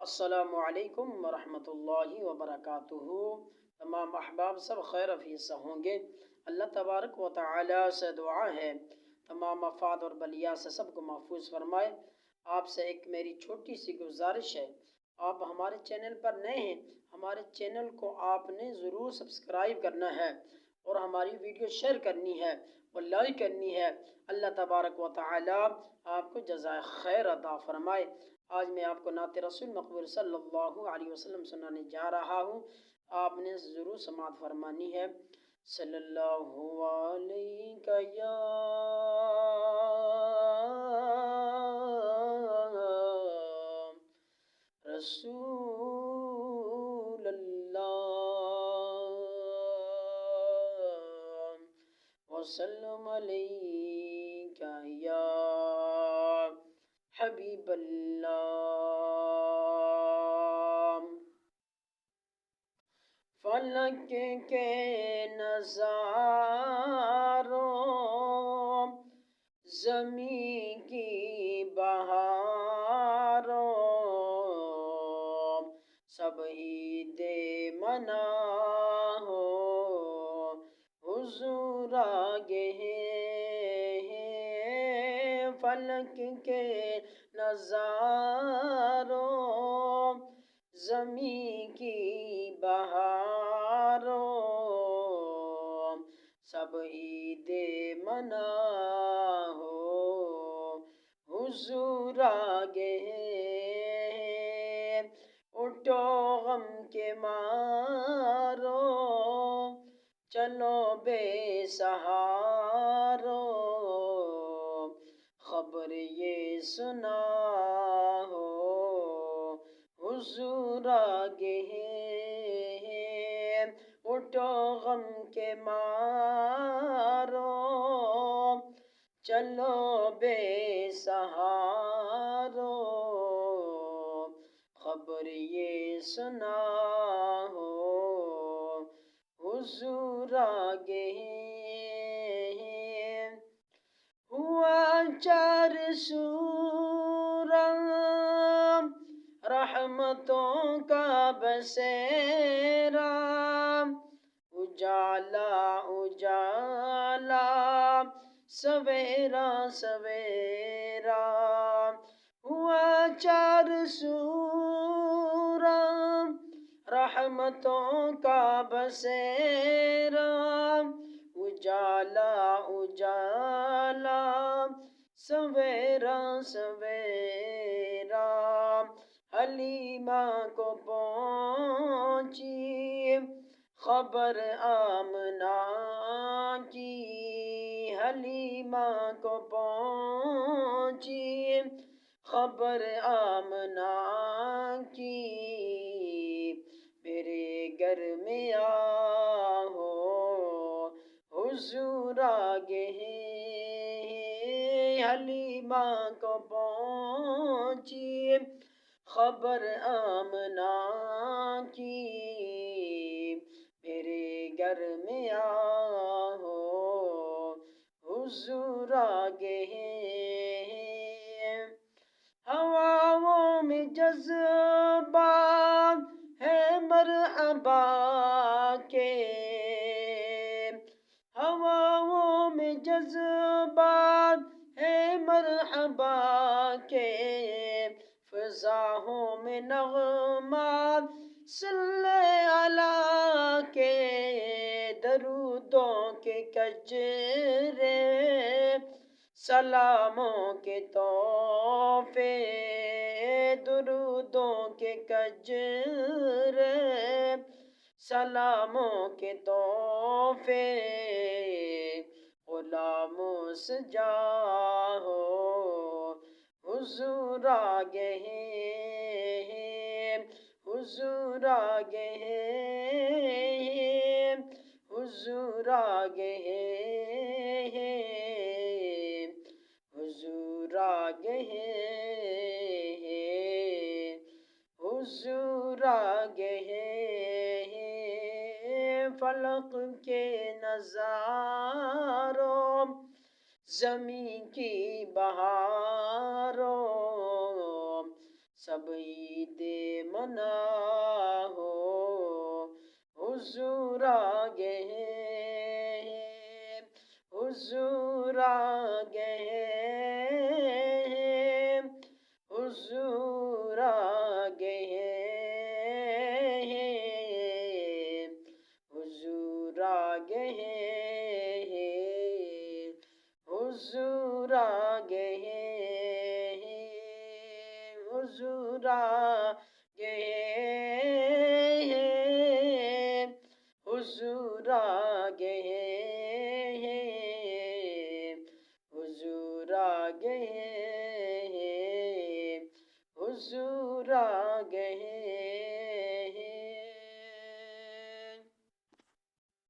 السلام علیکم ورحمۃ اللہ وبرکاتہ۔ تمام احباب سب خیر حفیظ سے ہوں گے۔ اللہ تبارک و تعالی سے دعا ہے تمام آفات اور بلیات سے سب کو محفوظ فرمائے۔ آپ سے ایک میری چھوٹی سی گزارش ہے، آپ ہمارے چینل پر نئے ہیں، ہمارے چینل کو آپ نے ضرور سبسکرائب کرنا ہے اور ہماری ویڈیو شیئر کرنی ہے اور لائک کرنی ہے۔ اللہ تبارک و تعالی آپ کو جزائے خیر عطا فرمائے۔ آج میں آپ کو نعت رسول مقبول صلی اللہ علیہ وسلم سنانے جا رہا ہوں، آپ نے ضرور سماعت فرمانی ہے۔ صلی اللہ علیہ یا رسول اللہ وسلم علیہ یا حبیب اللہ۔ فلک کے نظاروں، زمین کی بہاروں، سب عید منا ہو حضور آگے ہیں۔ فلک کے نظاروں، زمین کی بہاروں، سب عید منا ہو حضور آگے ہیں۔ اٹھو غم کے مارو، چلو بے سہارو، خبر یہ سنا ہو حضور آگے ہیں۔ اٹھو غم کے مارو، چلو بے سہارو، خبر یہ سنا ہو حضور آگے ہیں۔ ہوا چار سو رحمتوں کا بسیرا، اجالا اجالا سویرا سویرا، ہوا چار سو رحمتوں کا بسیرا، اجالا اجالا سویرا سویرا، حلیمہ کو پہنچی خبر آمنہ کی، حلیمہ کو پہنچی خبر آمنہ کی، میرے گھر میں آہو حضور آگے ہیں۔ حلیمہ کو پہنچی خبر آمنہ کی، میرے گھر میں آہو حضور آگے ہیں۔ ہواؤں میں جذبات ہے مرحبا کے، ہواؤں میں جذبات ہے مرحبا کے، فضاؤں میں نغمات صلی اللہ کے، درودوں کے کجرے سلاموں کے تحفے، درودوں کے کجرے سلاموں کے تحفے، غلاموں سے جاہو حضور آگے ہیں، حضور آگے ہیں، حضور آگے ہیں، حضور آگے ہیں، حضور آگے ہیں۔ فلک کے نظاروں، زمین کی بہاروں، سب عید منا ہو حضور آگے ہیں حضور آگے ہیں حضور آگے ہیں حضور آگے ہیں حضور آگے ہیں حضور آگے ہیں حضور آگے ہیں حضور آگے ہیں